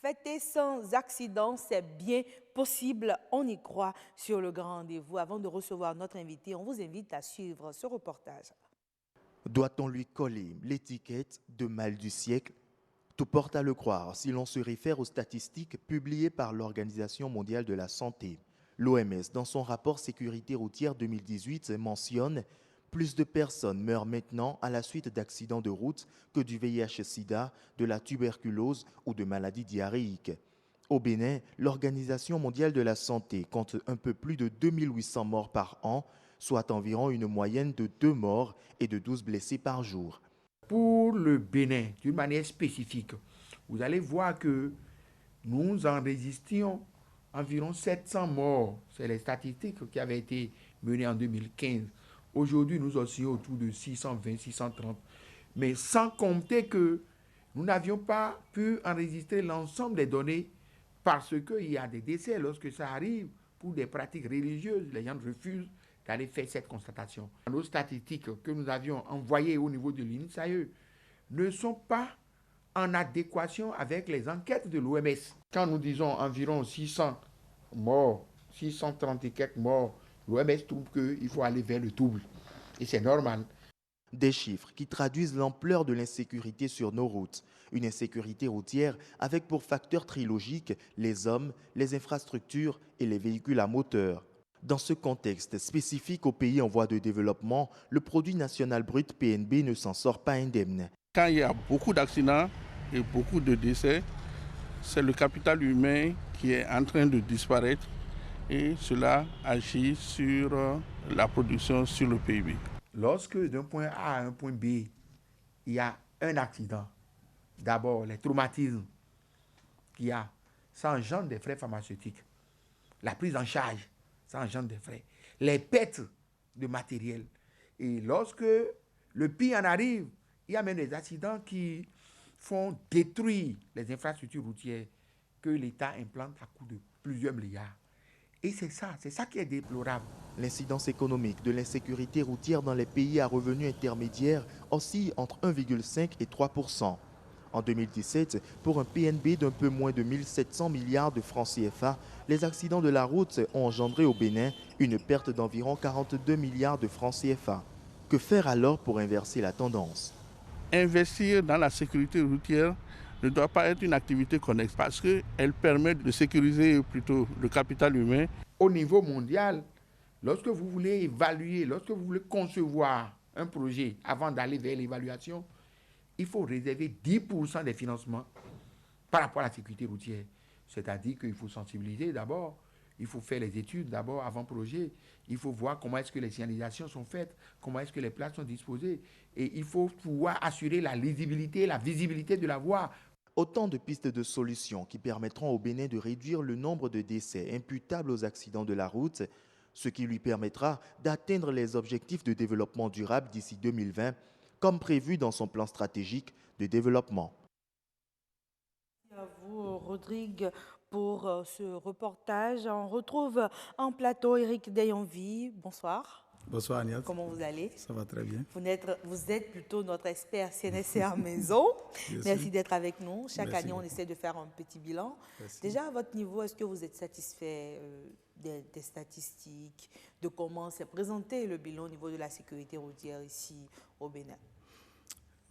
Fêter sans accident, c'est bien possible. On y croit sur le grand rendez-vous. Avant de recevoir notre invité, on vous invite à suivre ce reportage. Doit-on lui coller l'étiquette de mal du siècle? Tout porte à le croire si l'on se réfère aux statistiques publiées par l'Organisation mondiale de la santé. L'OMS, dans son rapport Sécurité routière 2018, mentionne plus de personnes meurent maintenant à la suite d'accidents de route que du VIH-Sida, de la tuberculose ou de maladies diarrhéiques. Au Bénin, l'Organisation mondiale de la santé compte un peu plus de 2800 morts par an, soit environ une moyenne de 2 morts et de 12 blessés par jour. Pour le Bénin, d'une manière spécifique, vous allez voir que nous enregistrions environ 700 morts. C'est les statistiques qui avaient été menées en 2015. Aujourd'hui, nous oscillons autour de 620, 630. Mais sans compter que nous n'avions pas pu enregistrer l'ensemble des données parce qu'il y a des décès lorsque ça arrive pour des pratiques religieuses. Les gens refusent d'aller faire cette constatation. Nos statistiques que nous avions envoyées au niveau de l'INSAE ne sont pas en adéquation avec les enquêtes de l'OMS. Quand nous disons environ 600 morts, 630 et quelques morts, l'OMS trouve qu'il faut aller vers le double. Et c'est normal. Des chiffres qui traduisent l'ampleur de l'insécurité sur nos routes. Une insécurité routière avec pour facteurs trilogiques les hommes, les infrastructures et les véhicules à moteur. Dans ce contexte spécifique aux pays en voie de développement, le produit national brut PNB ne s'en sort pas indemne. Quand il y a beaucoup d'accidents et beaucoup de décès, c'est le capital humain qui est en train de disparaître et cela agit sur la production, sur le PIB. Lorsque d'un point A à un point B, il y a un accident, d'abord les traumatismes qu'il y a, ça engendre des frais pharmaceutiques. La prise en charge, ça engendre des frais. Les pertes de matériel. Et lorsque le pire en arrive, il y a même des accidents qui font détruire les infrastructures routières que l'État implante à coût de plusieurs milliards. Et c'est ça qui est déplorable. L'incidence économique de l'insécurité routière dans les pays à revenus intermédiaires oscille entre 1,5 et 3%. En 2017, pour un PNB d'un peu moins de 1700 milliards de francs CFA, les accidents de la route ont engendré au Bénin une perte d'environ 42 milliards de francs CFA. Que faire alors pour inverser la tendance? Investir dans la sécurité routière ne doit pas être une activité connexe parce qu'elle permet de sécuriser plutôt le capital humain. Au niveau mondial, lorsque vous voulez évaluer, lorsque vous voulez concevoir un projet avant d'aller vers l'évaluation, il faut réserver 10% des financements par rapport à la sécurité routière. C'est-à-dire qu'il faut sensibiliser d'abord, il faut faire les études d'abord avant projet, il faut voir comment est-ce que les signalisations sont faites, comment est-ce que les places sont disposées, et il faut pouvoir assurer la lisibilité, la visibilité de la voie. Autant de pistes de solutions qui permettront au Bénin de réduire le nombre de décès imputables aux accidents de la route, ce qui lui permettra d'atteindre les objectifs de développement durable d'ici 2020, comme prévu dans son plan stratégique de développement. Merci à vous, Rodrigue, pour ce reportage. On retrouve en plateau Éric Deyonvie. Bonsoir. Bonsoir Agnès. Comment vous allez? Ça va très bien. Vous êtes plutôt notre expert CNSR maison. Merci d'être avec nous. Chaque année, on essaie de faire un petit bilan. Merci. Déjà, à votre niveau, est-ce que vous êtes satisfait des statistiques, de comment s'est présenté le bilan au niveau de la sécurité routière ici au Bénin?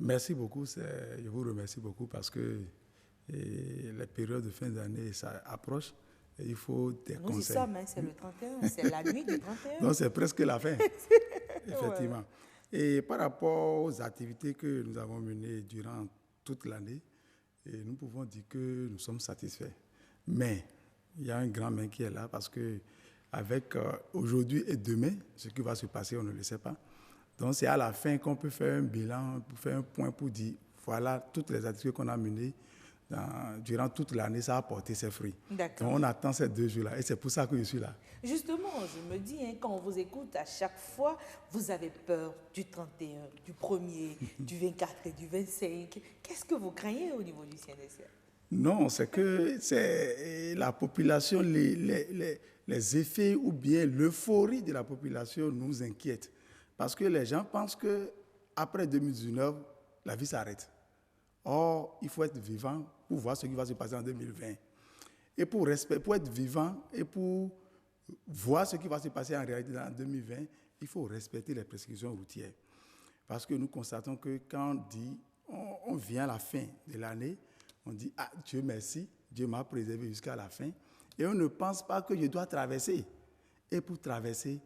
Merci beaucoup. Je vous remercie beaucoup parce que les périodes de fin d'année, ça approche. Et il faut des conseils. Nous y sommes, c'est le 31, c'est la nuit du 31. Donc c'est presque la fin, effectivement. Ouais. Et par rapport aux activités que nous avons menées durant toute l'année, nous pouvons dire que nous sommes satisfaits. Mais il y a un grand mais qui est là parce que avec aujourd'hui et demain, ce qui va se passer, on ne le sait pas. Donc c'est à la fin qu'on peut faire un bilan, pour faire un point pour dire voilà toutes les activités qu'on a menées. Durant toute l'année, ça a porté ses fruits. Donc on attend ces 2 jours-là et c'est pour ça que je suis là. Justement, je me dis, quand on vous écoute, à chaque fois, vous avez peur du 31, du 1er, du 24 et du 25. Qu'est-ce que vous craignez au niveau du CNSR? Non, c'est que c'est la population, les effets ou bien l'euphorie de la population nous inquiète. Parce que les gens pensent qu'après 2019, la vie s'arrête. Or, il faut être vivant pour voir ce qui va se passer en 2020. Et pour être vivant et pour voir ce qui va se passer en réalité en 2020, il faut respecter les prescriptions routières. Parce que nous constatons que quand on vient à la fin de l'année, on dit « Ah, Dieu merci, Dieu m'a préservé jusqu'à la fin ». Et on ne pense pas que je dois traverser. Et pour traverser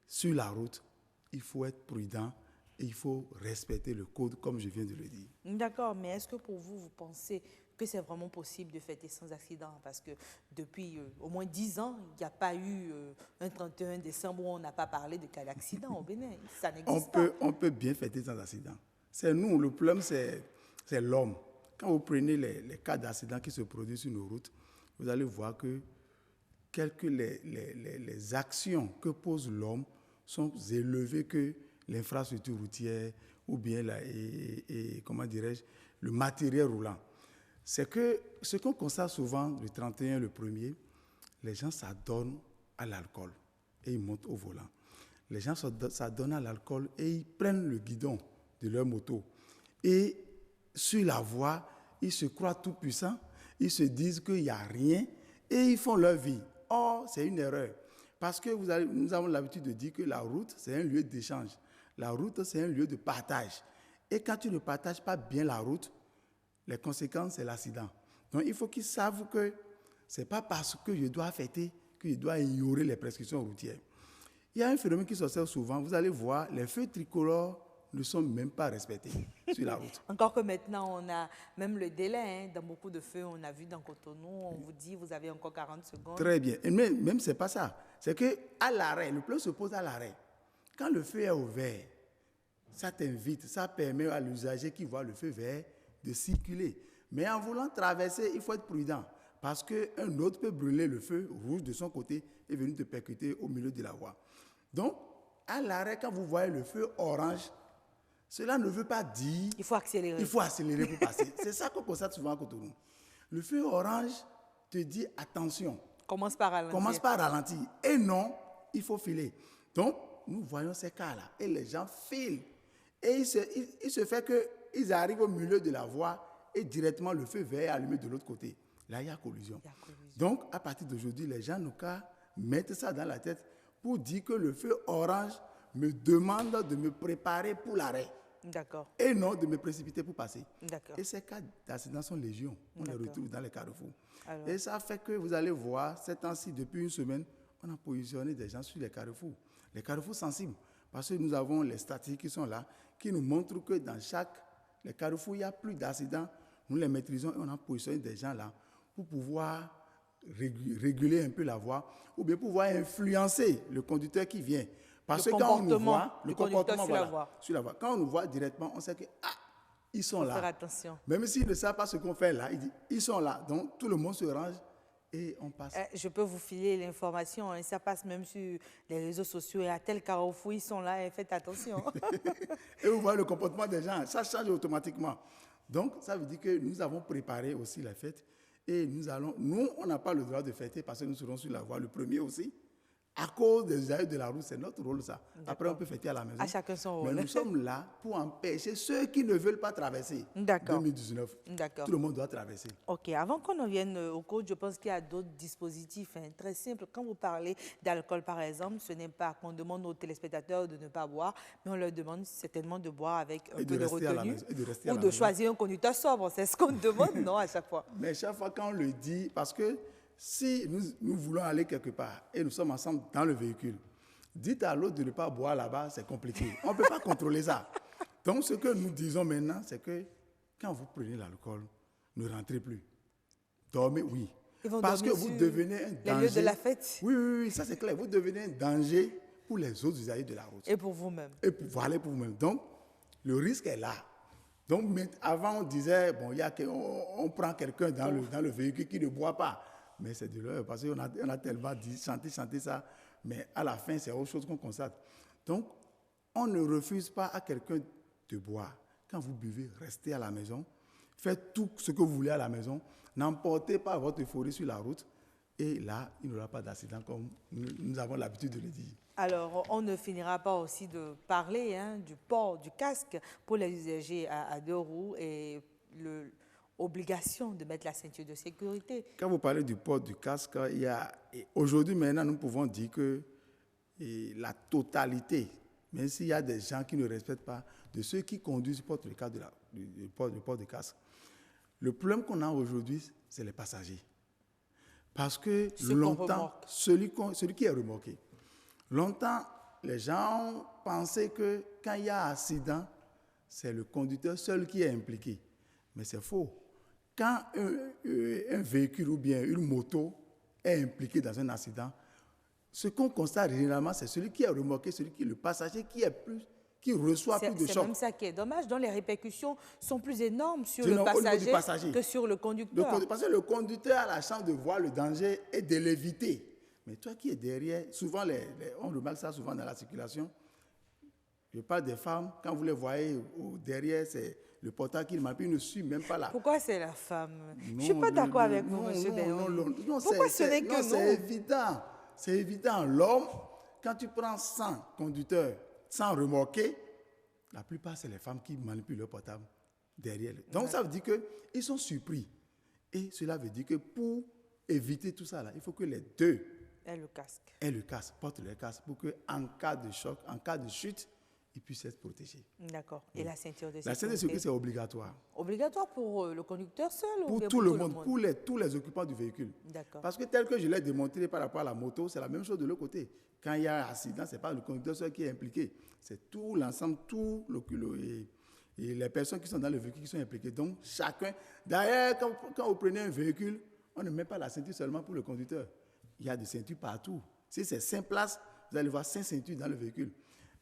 sur la route, il faut être prudent et il faut respecter le code, comme je viens de le dire. D'accord, mais est-ce que pour vous, vous pensez que c'est vraiment possible de fêter sans accident? Parce que depuis au moins 10 ans, il n'y a pas eu un 31 décembre où on n'a pas parlé de cas d'accident au Bénin. Ça n'existe pas. On peut bien fêter sans accident. C'est nous, le problème, c'est l'homme. Quand vous prenez les cas d'accident qui se produisent sur nos routes, vous allez voir que les actions que pose l'homme sont élevées que l'infrastructure routière ou bien comment dirais-je, le matériel roulant. C'est que ce qu'on constate souvent le 31, le 1er, les gens s'adonnent à l'alcool et ils montent au volant. Les gens s'adonnent à l'alcool et ils prennent le guidon de leur moto. Et sur la voie, ils se croient tout puissants, ils se disent qu'il n'y a rien et ils font leur vie. Or, c'est une erreur. Parce que nous avons l'habitude de dire que la route, c'est un lieu d'échange. La route, c'est un lieu de partage. Et quand tu ne partages pas bien la route, les conséquences, c'est l'accident. Donc, il faut qu'ils savent que ce n'est pas parce que je dois fêter que je dois ignorer les prescriptions routières. Il y a un phénomène qui s'observe souvent. Vous allez voir, les feux tricolores ne sont même pas respectés sur la route. Encore que maintenant, on a même le délai. Dans beaucoup de feux, on a vu dans Cotonou, on vous dit, vous avez encore 40 secondes. Très bien. Et même ce n'est pas ça. C'est qu'à l'arrêt, le problème se pose à l'arrêt. Quand le feu est au vert, ça t'invite, ça permet à l'usager qui voit le feu vert de circuler. Mais en voulant traverser, il faut être prudent. Parce qu'un autre peut brûler le feu rouge de son côté et venir te percuter au milieu de la voie. Donc, à l'arrêt, quand vous voyez le feu orange, cela ne veut pas dire... Il faut accélérer. Il faut accélérer pour passer. C'est ça qu'on constate souvent à Cotonou. Le feu orange te dit attention. Commence par ralentir. Commence par ralentir. Et non, il faut filer. Donc, nous voyons ces cas-là. Et les gens filent. Et il se fait qu'ils arrivent au milieu de la voie et directement le feu vert est allumé de l'autre côté. Là, il y a collision. Donc, à partir d'aujourd'hui, les gens n'ont qu'à mettre ça dans la tête pour dire que le feu orange me demande de me préparer pour l'arrêt. D'accord. Et non de me précipiter pour passer. D'accord. Et ces cas d'accident sont légion. On les retrouve dans les carrefours. Alors. Et ça fait que vous allez voir, ces temps-ci, depuis une semaine, on a positionné des gens sur les carrefours sensibles. Parce que nous avons les statistiques qui sont là, qui nous montrent que dans les carrefours, il n'y a plus d'accidents. Nous les maîtrisons et on a positionné des gens là pour pouvoir réguler un peu la voie ou bien pouvoir influencer le conducteur qui vient. Parce que quand on nous voit, le comportement sur la voie. Quand on nous voit directement, on sait que ils sont là. Faire attention. Même s'ils ne savent pas ce qu'on fait là, ils sont là. Donc tout le monde se range et on passe. Je peux vous filer l'information, ça passe même sur les réseaux sociaux. Et à tel carrefour, ils sont là et faites attention. Et vous voyez le comportement des gens, ça change automatiquement. Donc ça veut dire que nous avons préparé aussi la fête et nous on n'a pas le droit de fêter parce que nous serons sur la voie le 1er aussi. À cause des usagers de la route, c'est notre rôle ça. Après, on peut fêter à la maison. À chacun son rôle. Mais nous sommes là pour empêcher ceux qui ne veulent pas traverser. D'accord. 2019. D'accord. Tout le monde doit traverser. OK. Avant qu'on en vienne au code, je pense qu'il y a d'autres dispositifs très simples. Quand vous parlez d'alcool, par exemple, ce n'est pas qu'on demande aux téléspectateurs de ne pas boire, mais on leur demande certainement de boire avec un peu de retenue ou de choisir un conducteur sobre. C'est ce qu'on demande, non, à chaque fois. Mais chaque fois qu'on le dit, parce que si nous voulons aller quelque part et nous sommes ensemble dans le véhicule, dites à l'autre de ne pas boire là-bas, c'est compliqué. On ne peut pas contrôler ça. Donc, ce que nous disons maintenant, c'est que quand vous prenez l'alcool, ne rentrez plus. Dormez, oui. Parce que vous devenez un danger. Les lieux de la fête. Oui, ça c'est clair. Vous devenez un danger pour les autres usagers de la route. Et pour vous-même. Et pour vous-même. Donc, le risque est là. Donc, avant, on disait, bon, on prend quelqu'un dans le véhicule qui ne boit pas. Mais c'est de l'heure, parce qu'on a tellement dit, chanter ça, mais à la fin, c'est autre chose qu'on constate. Donc, on ne refuse pas à quelqu'un de boire. Quand vous buvez, restez à la maison, faites tout ce que vous voulez à la maison, n'emportez pas votre euphorie sur la route, et là, il n'y aura pas d'accident comme nous avons l'habitude de le dire. Alors, on ne finira pas aussi de parler du port du casque pour les usagers à deux roues et l'obligation de mettre la ceinture de sécurité. Quand vous parlez du port du casque, aujourd'hui maintenant nous pouvons dire que la totalité, même s'il y a des gens qui ne respectent pas, de ceux qui conduisent portent le casque du port du casque. Le problème qu'on a aujourd'hui, c'est les passagers. Parce que longtemps, celui qui est remorqué, longtemps, les gens pensaient que quand il y a accident, c'est le conducteur seul qui est impliqué. Mais c'est faux. Quand un véhicule ou bien une moto est impliqué dans un accident, ce qu'on constate généralement, c'est celui qui est remorqué, le passager qui reçoit plus de chocs. C'est même ça qui est dommage, dont les répercussions sont plus énormes sur le passager que sur le conducteur. Parce que le conducteur a la chance de voir le danger et de l'éviter. Mais toi qui es derrière, souvent, on remarque ça souvent dans la circulation. Je parle des femmes, quand vous les voyez derrière, c'est le porteur qui ils ne suit même pas là. Pourquoi c'est la femme? Je ne suis pas d'accord avec vous, M. Béoui. Pourquoi ce n'est que nous? C'est évident. C'est évident. L'homme, quand tu prends 100 conducteurs, 100 remorqués, la plupart, c'est les femmes qui manipulent leur portable derrière. Donc, ça veut dire qu'ils sont surpris. Et cela veut dire que pour éviter tout ça, là, il faut que les deux aient le casque, portent le casque pour qu'en cas de choc, en cas de chute, ils puissent être protégés. D'accord. Et la ceinture de sécurité? La ceinture de sécurité, c'est obligatoire. Obligatoire pour le conducteur seul ou pour tout le monde, pour tous les occupants du véhicule. D'accord. Parce que tel que je l'ai démontré par rapport à la moto, c'est la même chose de l'autre côté. Quand il y a un accident, ce n'est pas le conducteur seul qui est impliqué. C'est tout l'ensemble, et les personnes qui sont dans le véhicule qui sont impliquées. Donc, chacun... D'ailleurs, quand vous prenez un véhicule, on ne met pas la ceinture seulement pour le conducteur. Il y a des ceintures partout. Si c'est 5 places, vous allez voir 5 ceintures dans le véhicule.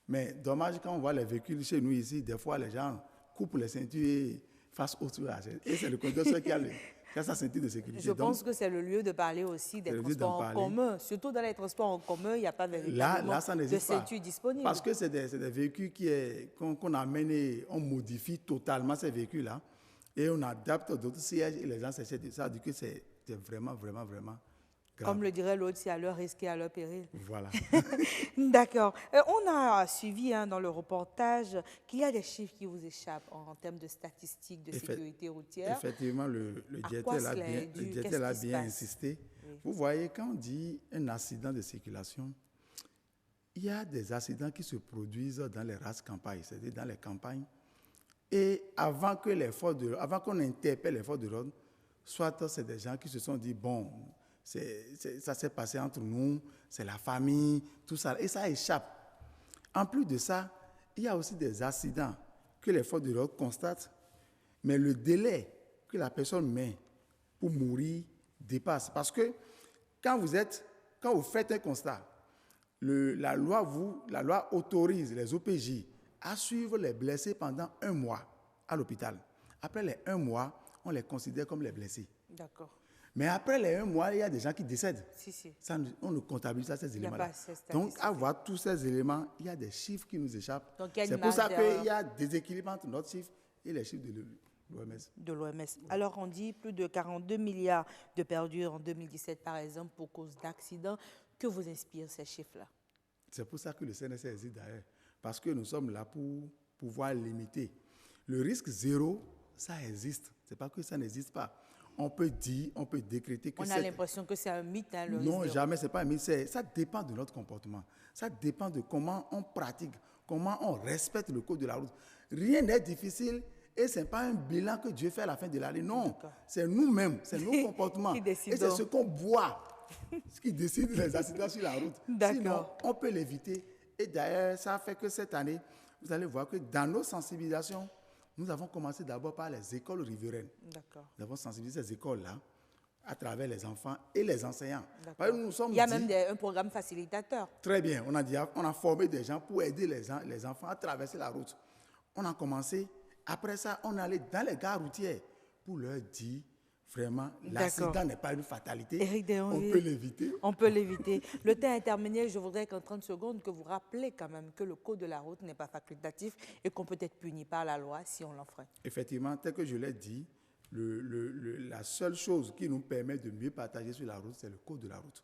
Mais dommage, quand on voit les véhicules chez nous ici, des fois, les gens coupent les ceintures et fassent autre chose. Et c'est le conducteur qui a sa ceinture de sécurité. Je pense que c'est le lieu de parler aussi des transports en commun. Surtout dans les transports en commun, il n'y a pas véritablement de ceinture disponible. Parce que c'est des véhicules qu'on amène et on modifie totalement ces véhicules-là. Et on adapte d'autres sièges et les gens s'achètent. Ça veut dire que c'est vraiment, vraiment, vraiment... Comme le dirait l'autre, c'est à leur risque et à leur péril. Voilà. D'accord. On a suivi dans le reportage qu'il y a des chiffres qui vous échappent en termes de statistiques de sécurité routière. Effectivement, le directeur a bien insisté. Oui. Vous voyez, quand on dit un accident de circulation, il y a des accidents qui se produisent dans les races campagnes, c'est-à-dire dans les campagnes. Et avant qu'on interpelle les forces de l'ordre, soit c'est des gens qui se sont dit, bon... ça s'est passé entre nous, c'est la famille, tout ça, et ça échappe. En plus de ça, il y a aussi des accidents que les forces de l'ordre constatent, mais le délai que la personne met pour mourir dépasse. Parce que quand vous faites un constat, la loi autorise les OPJ à suivre les blessés pendant 1 mois à l'hôpital. Après les 1 mois, on les considère comme les blessés. D'accord. Mais après les 1 mois, il y a des gens qui décèdent. Si. Ça, on ne comptabilise pas ces éléments-là. Donc, à voir tous ces éléments, il y a des chiffres qui nous échappent. C'est pour ça qu'il y a des équilibres entre notre chiffre et les chiffres de l'OMS. De l'OMS. Alors, on dit plus de 42 milliards de perdus en 2017, par exemple, pour cause d'accidents. Que vous inspirent ces chiffres-là? C'est pour ça que le CNSS existe d'ailleurs. Parce que nous sommes là pour pouvoir limiter. Le risque zéro, ça existe. Ce n'est pas que ça n'existe pas. On peut décréter que on a l'impression que c'est un mythe. Non, jamais, ce n'est pas un mythe. Ça dépend de notre comportement. Ça dépend de comment on pratique, comment on respecte le code de la route. Rien n'est difficile et ce n'est pas un bilan que Dieu fait à la fin de l'année. Non, c'est nous-mêmes, c'est nos comportements. Et c'est ce qu'on boit ce qui décide des accidents sur la route. Sinon, on peut l'éviter. Et d'ailleurs, ça fait que cette année, vous allez voir que dans nos sensibilisations, nous avons commencé d'abord par les écoles riveraines. D'accord. Nous avons sensibilisé ces écoles-là à travers les enfants et les enseignants. Il y a même un programme facilitateur. Très bien. On a formé des gens pour aider les enfants à traverser la route. On a commencé. Après ça, on allait dans les gares routières pour leur dire vraiment, l'accident n'est pas une fatalité. On peut l'éviter. On peut l'éviter. Le temps est terminé. Je voudrais qu'en 30 secondes, que vous rappelez quand même que le code de la route n'est pas facultatif et qu'on peut être puni par la loi si on l'enfreint. Effectivement, tel que je l'ai dit, la seule chose qui nous permet de mieux partager sur la route, c'est le code de la route.